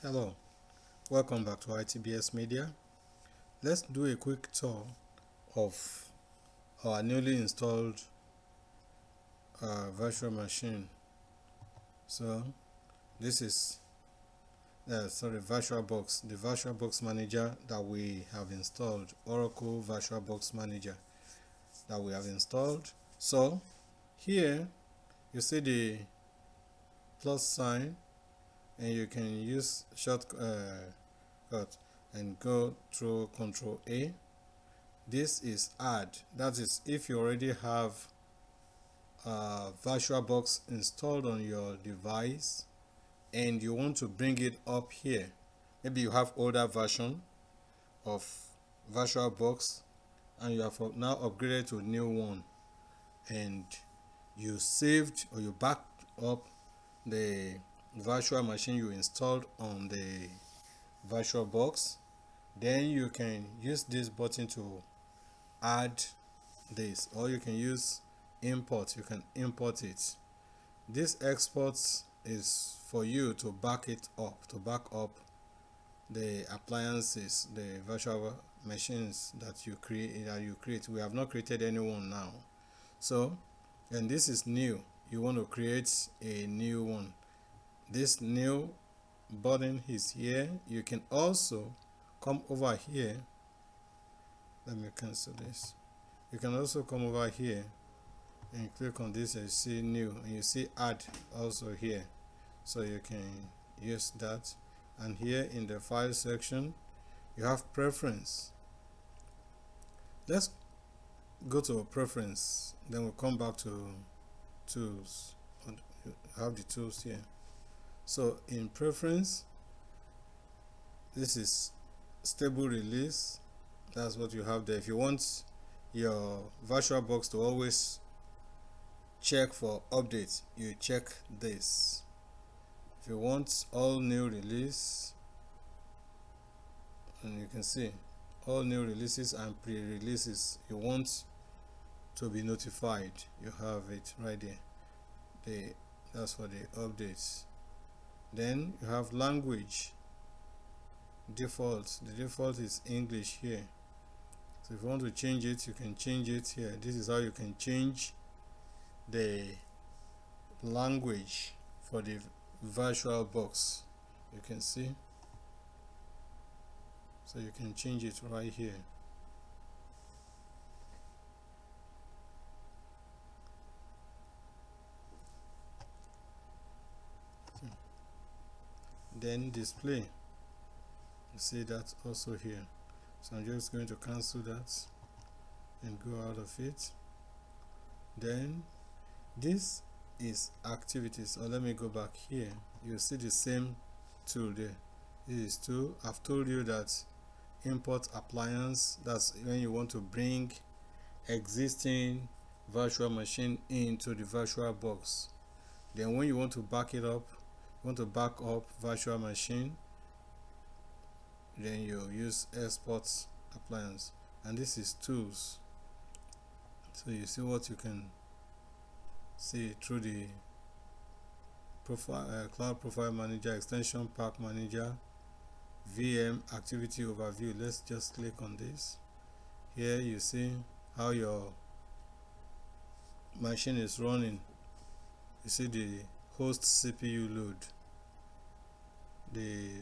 Hello, welcome back to ITBS Media. Let's do a quick tour of our newly installed virtual machine. So this is VirtualBox, the VirtualBox manager that we have installed, Oracle VirtualBox manager that we have installed. So here you see the plus sign, and you can use shortcut and go through Control A. This is add. That is, if you already have VirtualBox installed on your device and you want to bring it up here, maybe you have older version of VirtualBox and you have now upgraded to a new one, and you saved or you backed up the virtual machine you installed on the VirtualBox, then you can use this button to add this, or you can use import. You can import it. This export is for you to back up the appliances, the virtual machines that you create. We have not created any one now. So, and this is new. You want to create a new one. This new button is here. You can also come over here. Let me cancel this. You can also come over here and click on this and see new, and you see add also here, so you can use that. And here in the file section you have preference. Let's go to preference, then we'll come back to tools. You have the tools here. So in preference, this is stable release. That's what you have there. If you want your VirtualBox to always check for updates, you check this. If you want all new release, and you can see all new releases and pre-releases you want to be notified, you have it right there. That's for the updates. Then you have language default. The default is English here. So if you want to change it, you can change it here. This is how you can change the language for the VirtualBox. You can see, so you can change it right here. Then display, you see that also here. So I'm just going to cancel that and go out of it. Then this is activities, or let me go back here. You see the same tool there. This is tool. I've told you that import appliance, that's when you want to bring existing virtual machine into the VirtualBox. Then when you want to back it up, you want to back up virtual machine, then you use export appliance. And this is tools. So you see what you can see through the profile, cloud profile manager, extension pack manager, VM activity overview. Let's just click on this. Here you see how your machine is running. You see the host CPU load, the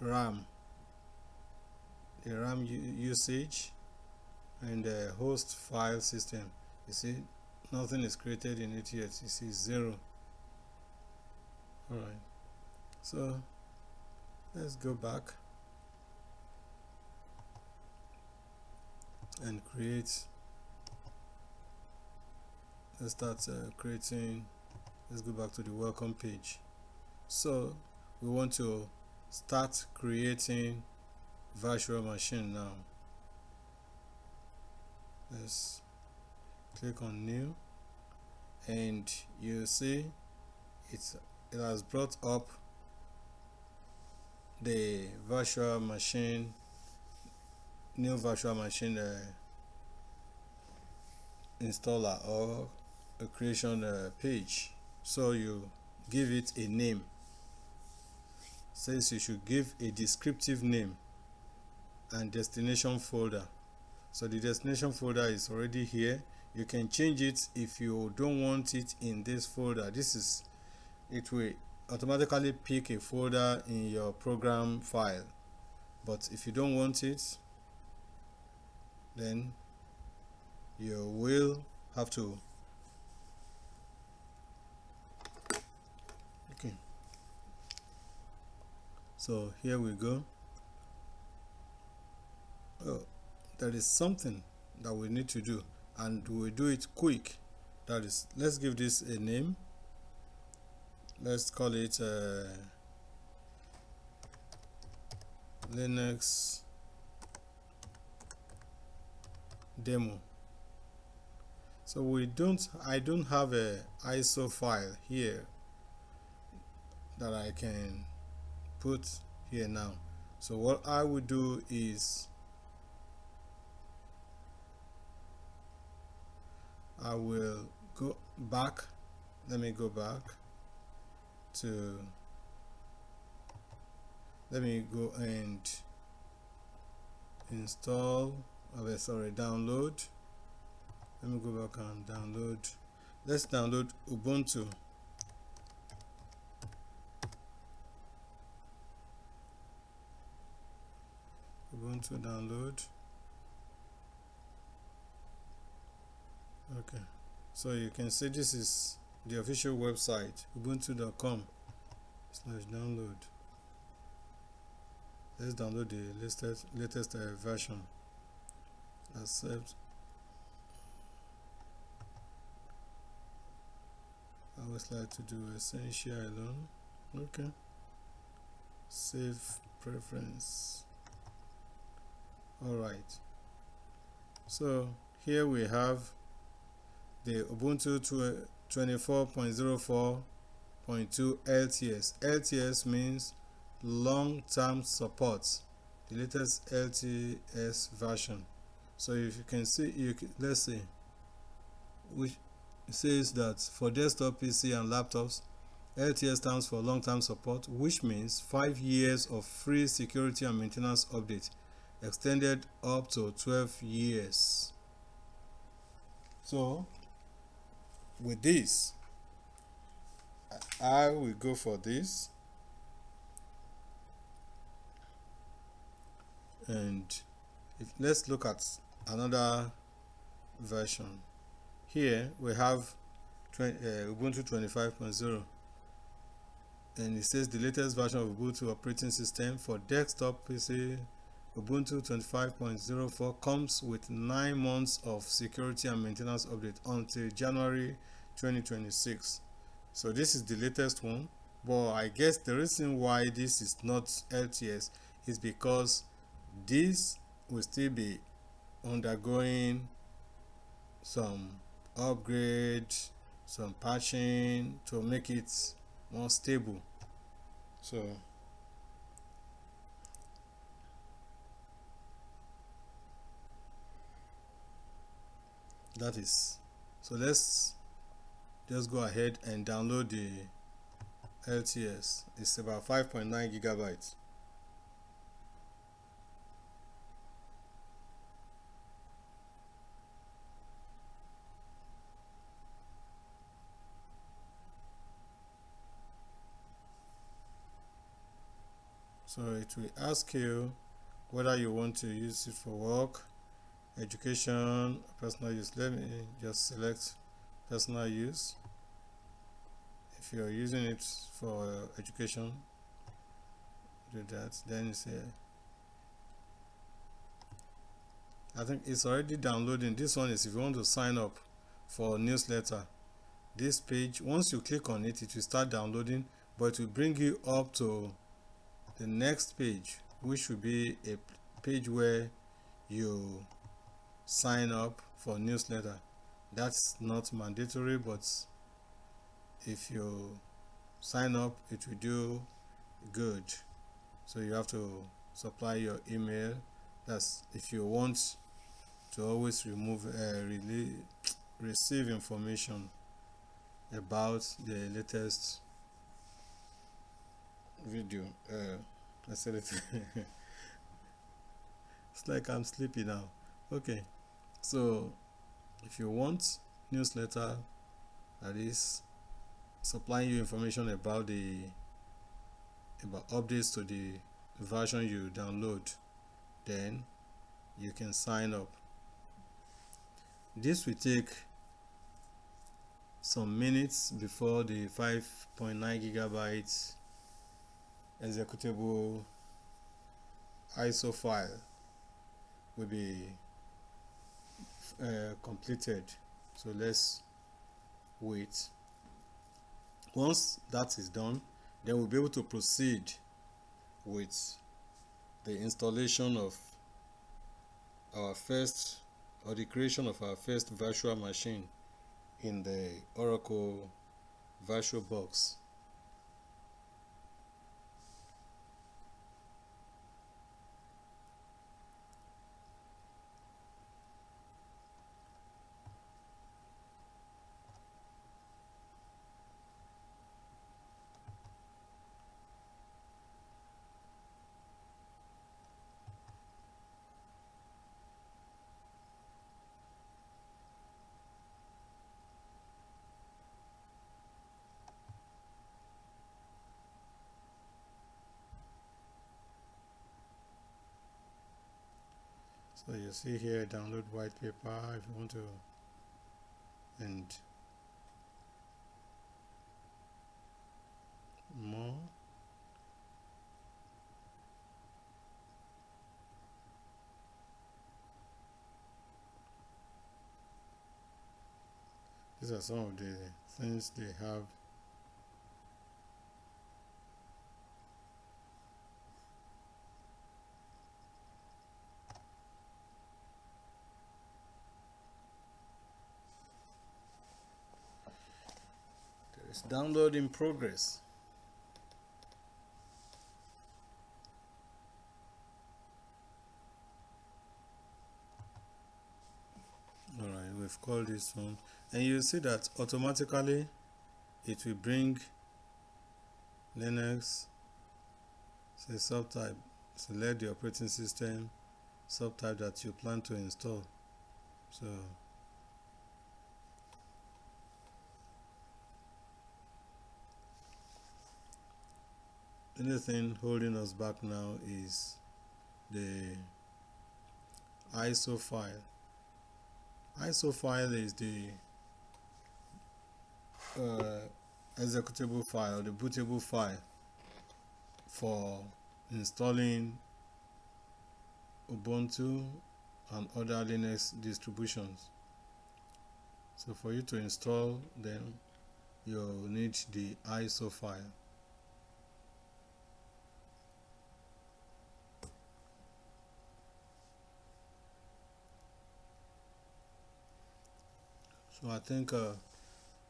RAM usage, and the host file system. You see nothing is created in it yet. You see 0. Alright, so let's go back and create. Let's start creating. Let's go back to the welcome page. So we want to start creating virtual machine now. Let's click on new, and you see it has brought up the virtual machine, new virtual machine installer or a creation page. So you give it a name. says you should give a descriptive name and destination folder. So the destination folder is already here. You can change it if you don't want it in this folder. It will automatically pick a folder in your program file, but if you don't want it, then you will have to. Okay, so here we go. Oh, there is something that we need to do, and we'll do it quick. That is, let's give this a name. Let's call it Linux demo. So I don't have a ISO file here that I can put here now. So what I will do is I will go back. Let me go back to, let me go and install, download. Let me go back and download. Let's download Ubuntu. Ubuntu download. Okay, so you can see this is the official website, ubuntu.com/download. Let's download the latest version. Accept. I always like to do essential alone. Okay, save preference. All right, so here we have the Ubuntu 24.04.2 LTS. LTS means long-term support, the latest LTS version. So if you can see, let's see, which says that for desktop PC and laptops, LTS stands for long-term support, which means 5 years of free security and maintenance update, extended up to 12 years. So with this, I will go for this, and let's look at another version. Here we have Ubuntu 25.0, and it says the latest version of Ubuntu operating system for desktop PC. Ubuntu 25.04 comes with 9 months of security and maintenance update until January 2026. So this is the latest one, but I guess the reason why this is not LTS is because this will still be undergoing some upgrade, some patching to make it more stable. So that is, so let's just go ahead and download the LTS. It's about 5.9 gigabytes. So it will ask you whether you want to use it for work, education, personal use. Let me just select personal use. If you're using it for education, do that. Then you say, I think it's already downloading. This one is if you want to sign up for newsletter. This page, once you click on it, it will start downloading, but it will bring you up to the next page, which will be a page where you sign up for newsletter. That's not mandatory, but if you sign up, it will do good. So you have to supply your email. That's if you want to always receive information about the latest video. I said it. It's like I'm sleepy now. Okay, so if you want newsletter that is supplying you information about updates to the version you download, then you can sign up. This will take some minutes before the 5.9 gigabytes executable ISO file will be completed. So let's wait. Once that is done, then we'll be able to proceed with the installation of our first, or the creation of our first virtual machine in the Oracle VirtualBox. So you see here, download white paper if you want to, and more. These are some of the things they have. There is download in progress. Alright, we've called this one, and you see that automatically it will bring Linux, say subtype, select the operating system subtype that you plan to install. So anything holding us back now is the ISO file. ISO file is the executable file, the bootable file for installing Ubuntu and other Linux distributions. So for you to install them, you'll need the ISO file. So I think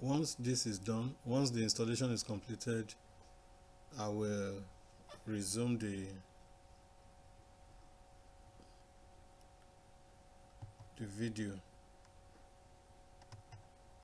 once this is done, once the installation is completed, I will resume the video.